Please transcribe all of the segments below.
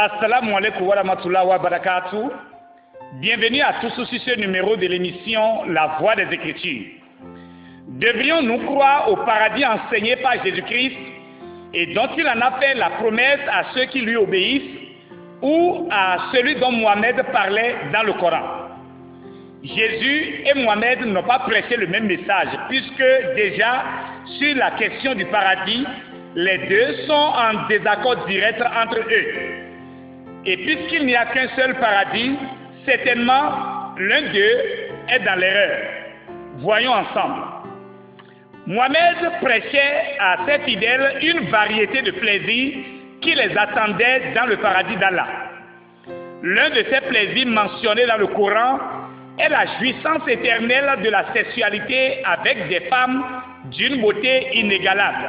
Assalamu alaikum wa rahmatullahi wa barakatuh. Bienvenue à tous sur ce numéro de l'émission La Voix des Écritures. Devrions-nous croire au paradis enseigné par Jésus-Christ et dont il en a fait la promesse à ceux qui lui obéissent ou à celui dont Mohamed parlait dans le Coran? Jésus et Mohamed n'ont pas prêché le même message puisque déjà sur la question du paradis, les deux sont en désaccord direct entre eux. Et puisqu'il n'y a qu'un seul paradis, certainement l'un d'eux est dans l'erreur. Voyons ensemble. Mohamed prêchait à ses fidèles une variété de plaisirs qui les attendaient dans le paradis d'Allah. L'un de ces plaisirs mentionnés dans le Coran est la jouissance éternelle de la sexualité avec des femmes d'une beauté inégalable.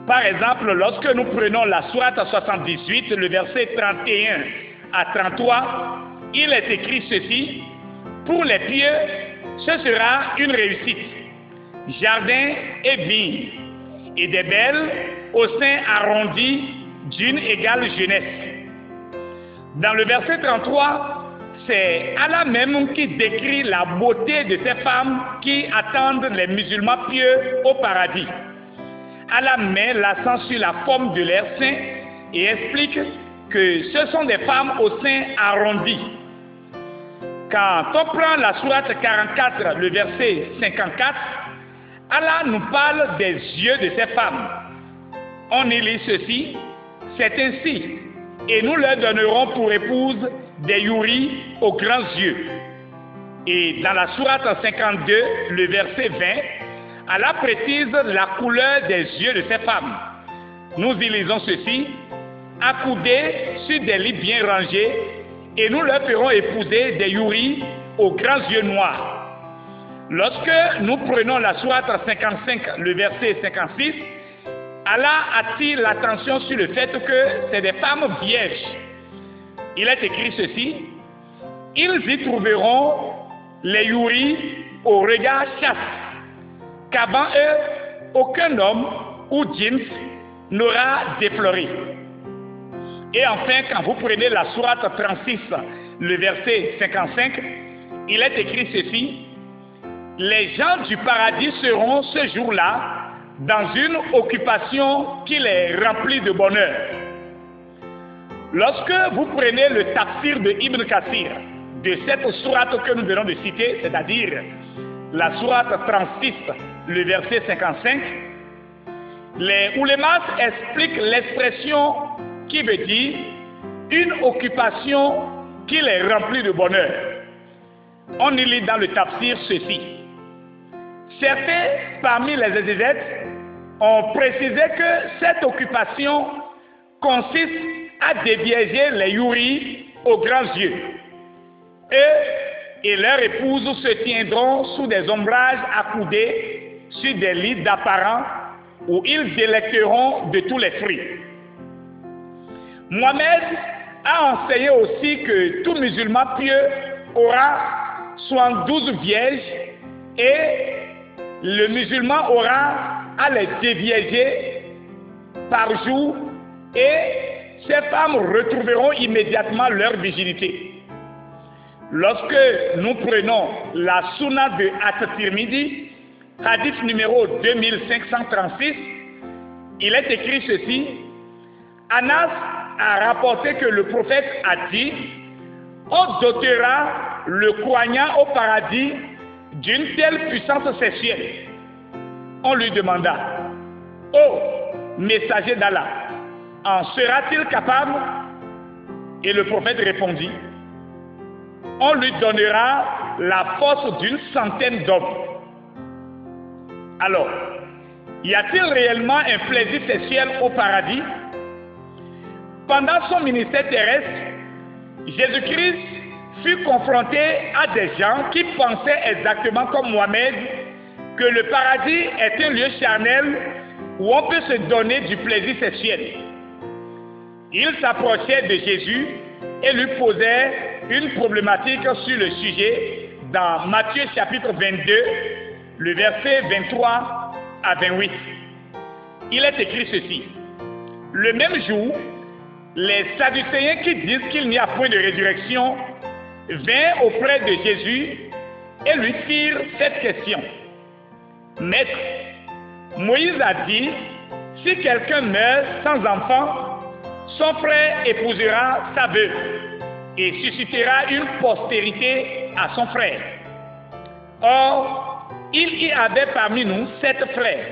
Par exemple, lorsque nous prenons la sourate 78, le verset 31 à 33, il est écrit ceci: pour les pieux, ce sera une réussite, jardin et vignes, et des belles au sein arrondi d'une égale jeunesse. Dans le verset 33, c'est Allah même qui décrit la beauté de ces femmes qui attendent les musulmans pieux au paradis. Allah met l'accent sur la forme de leur sein et explique que ce sont des femmes au sein arrondi. Quand on prend la sourate 44, le verset 54, Allah nous parle des yeux de ces femmes. On y lit ceci: c'est ainsi, et nous leur donnerons pour épouse des yuris aux grands yeux. Et dans la sourate 52, le verset 20, Allah précise la couleur des yeux de ces femmes. Nous y lisons ceci: accoudés sur des lits bien rangés, et nous leur ferons épouser des yuris aux grands yeux noirs. Lorsque nous prenons la sourate 55, le verset 56, Allah attire l'attention sur le fait que c'est des femmes vierges. Il est écrit ceci: ils y trouveront les yuris au regard chaste, qu'avant eux, aucun homme ou djinn n'aura déploré. Et enfin, quand vous prenez la sourate 36, le verset 55, il est écrit ceci: les gens du paradis seront ce jour-là dans une occupation qui les remplit de bonheur. Lorsque vous prenez le tafsir de Ibn Kathir, de cette sourate que nous venons de citer, c'est-à-dire la sourate 36, le verset 55, les oulémas expliquent l'expression qui veut dire une occupation qui les remplit de bonheur. On y lit dans le tafsir ceci: certains parmi les exégètes ont précisé que cette occupation consiste à déviéger les yuris aux grands yeux. Eux et leurs épouses se tiendront sous des ombrages accoudés sur des lits d'apparents où ils délecteront de tous les fruits. Mohamed a enseigné aussi que tout musulman pieux aura 72 vierges et le musulman aura à les déviéger par jour et ces femmes retrouveront immédiatement leur virginité. Lorsque nous prenons la Sunna de At-Tirmidhi, hadith numéro 2536, il est écrit ceci: Anas a rapporté que le prophète a dit: on dotera le croyant au paradis d'une telle puissance sexuelle. On lui demanda: ô messager d'Allah, en sera-t-il capable? Et le prophète répondit: on lui donnera la force d'une centaine d'hommes. Alors, y a-t-il réellement un plaisir sexuel au paradis? Pendant son ministère terrestre, Jésus-Christ fut confronté à des gens qui pensaient exactement comme Mohamed que le paradis est un lieu charnel où on peut se donner du plaisir sexuel. Il s'approchait de Jésus et lui posait une problématique sur le sujet dans Matthieu chapitre 22, le verset 23 à 28. Il est écrit ceci: le même jour, les Sadducéens qui disent qu'il n'y a point de résurrection vinrent auprès de Jésus et lui firent cette question. Maître, Moïse a dit, si quelqu'un meurt sans enfant, son frère épousera sa veuve et suscitera une postérité à son frère. Or, il y avait parmi nous 7 frères.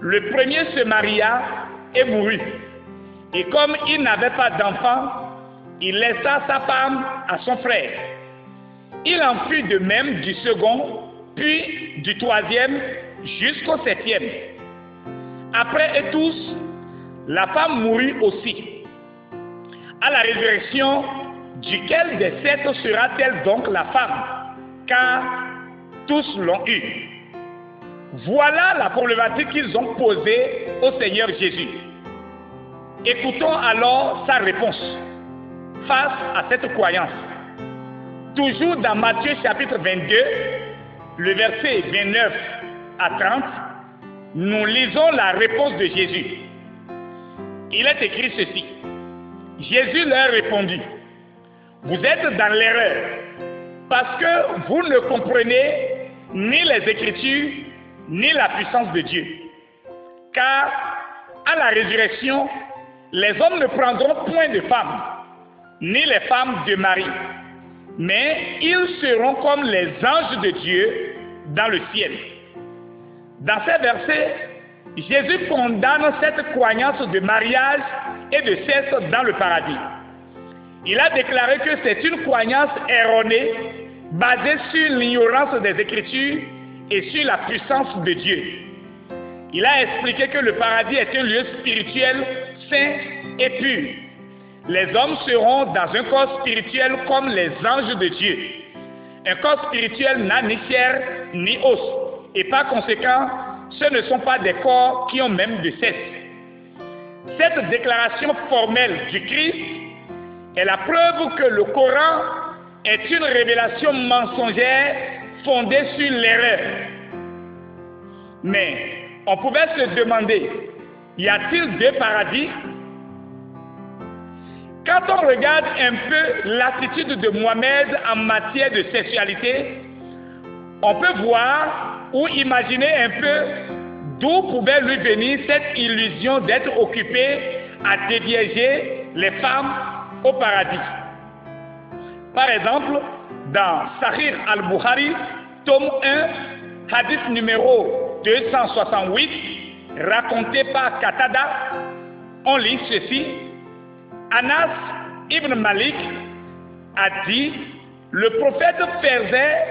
Le premier se maria et mourut. Et comme il n'avait pas d'enfant, il laissa sa femme à son frère. Il en fut de même du second, puis du troisième, jusqu'au 7e. Après eux tous, la femme mourut aussi. À la résurrection, duquel des 7 sera-t-elle donc la femme? Car tous l'ont eu. Voilà la problématique qu'ils ont posée au Seigneur Jésus. Écoutons alors sa réponse face à cette croyance. Toujours dans Matthieu chapitre 22, le verset 29 à 30, nous lisons la réponse de Jésus. Il est écrit ceci. Jésus leur répondit, vous êtes dans l'erreur, parce que vous ne comprenez ni les Écritures, ni la puissance de Dieu. Car à la résurrection, les hommes ne prendront point de femmes, ni les femmes de mari, mais ils seront comme les anges de Dieu dans le ciel. Dans ces versets, Jésus condamne cette croyance de mariage et de sexe dans le paradis. Il a déclaré que c'est une croyance erronée, basée sur l'ignorance des Écritures et sur la puissance de Dieu. Il a expliqué que le paradis est un lieu spirituel saint et pur. Les hommes seront dans un corps spirituel comme les anges de Dieu. Un corps spirituel n'a ni chair ni os, et par conséquent, ce ne sont pas des corps qui ont même de sexe. Cette déclaration formelle du Christ est la preuve que le Coran est une révélation mensongère fondée sur l'erreur. Mais on pouvait se demander, y a-t-il 2 paradis? Quand on regarde un peu l'attitude de Mohamed en matière de sexualité, on peut voir ou imaginer un peu d'où pouvait lui venir cette illusion d'être occupé à déviéger les femmes au paradis. Par exemple, dans Sahih al-Bukhari, tome 1, hadith numéro 268, raconté par Qatada, on lit ceci. Anas ibn Malik a dit, le prophète faisait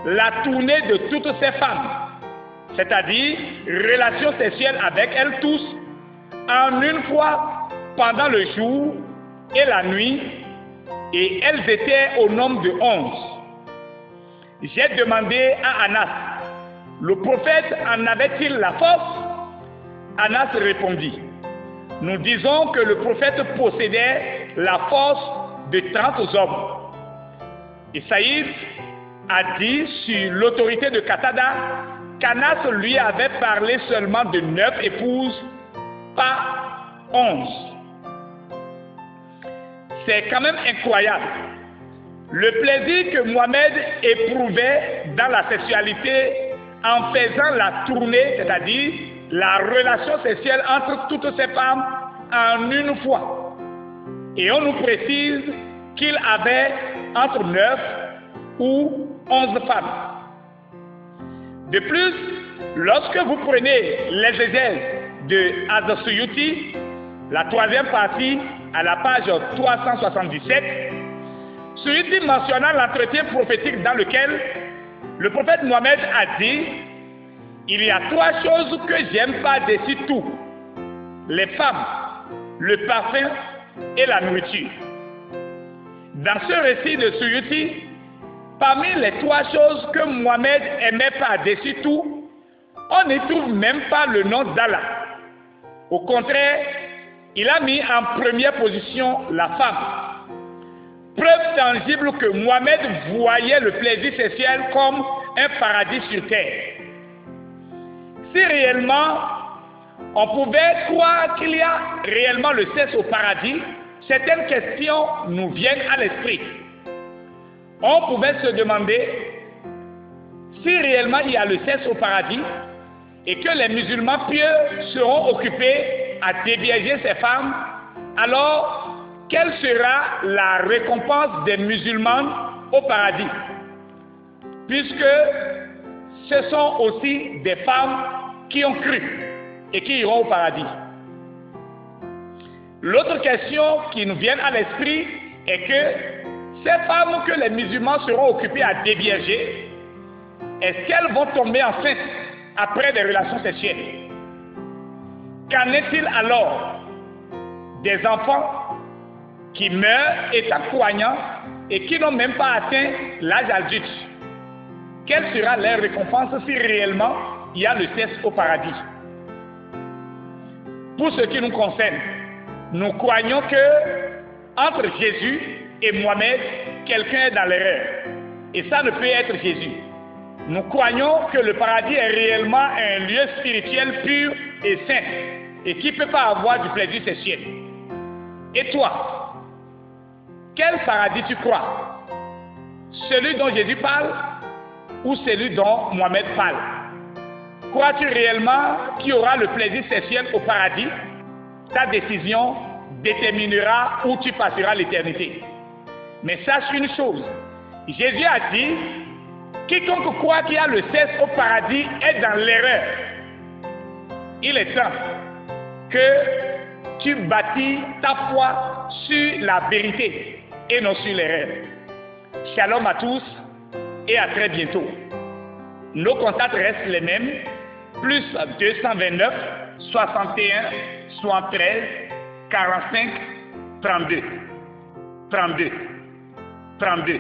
la tournée de toutes ses femmes, c'est-à-dire relations sexuelles avec elles tous, en une fois pendant le jour et la nuit, et elles étaient au nombre de 11. J'ai demandé à Anas, le prophète en avait-il la force? Anas répondit, nous disons que le prophète possédait la force de 30 hommes. Et Saïd a dit sur l'autorité de Qatada qu'Anas lui avait parlé seulement de 9 épouses, pas 11. C'est quand même incroyable. Le plaisir que Mohamed éprouvait dans la sexualité en faisant la tournée, c'est-à-dire la relation sexuelle entre toutes ces femmes en une fois. Et on nous précise qu'il avait entre 9 ou 11 femmes. De plus, lorsque vous prenez l'exégèse de Az-Suyuti, la 3e partie à la page 377, Suyuti mentionnant l'entretien prophétique dans lequel le prophète Mohammed a dit, il y a 3 choses que j'aime par-dessus tout, les femmes, le parfum et la nourriture. Dans ce récit de Suyuti, parmi les 3 choses que Mohammed aimait par-dessus tout, on n'y trouve même pas le nom d'Allah. Au contraire, il a mis en première position la femme. Preuve tangible que Mohammed voyait le plaisir sexuel comme un paradis sur terre. Si réellement on pouvait croire qu'il y a réellement le sexe au paradis, certaines questions nous viennent à l'esprit. On pouvait se demander si réellement il y a le sexe au paradis et que les musulmans pieux seront occupés à dévierger ces femmes, alors quelle sera la récompense des musulmans au paradis? Puisque ce sont aussi des femmes qui ont cru et qui iront au paradis. L'autre question qui nous vient à l'esprit est que ces femmes que les musulmans seront occupés à dévierger, est-ce qu'elles vont tomber enceintes après des relations sexuelles? Qu'en est-il alors des enfants qui meurent étant croyants et qui n'ont même pas atteint l'âge adulte? Quelle sera leur récompense si réellement il y a le sexe au paradis? Pour ce qui nous concerne, nous croyons que entre Jésus et Mohamed, quelqu'un est dans l'erreur. Et ça ne peut être Jésus. Nous croyons que le paradis est réellement un lieu spirituel pur et saint et qui ne peut pas avoir du plaisir sexuel. Et toi, quel paradis tu crois? Celui dont Jésus parle ou celui dont Mohamed parle? Crois-tu réellement qu'il y aura le plaisir sexuel au paradis? Ta décision déterminera où tu passeras l'éternité. Mais sache une chose, Jésus a dit, quiconque croit qu'il y a le sexe au paradis est dans l'erreur. Il est temps que tu bâtis ta foi sur la vérité et non sur l'erreur. Shalom à tous et à très bientôt. Nos contacts restent les mêmes, plus 229 61 73 45 32 32 32.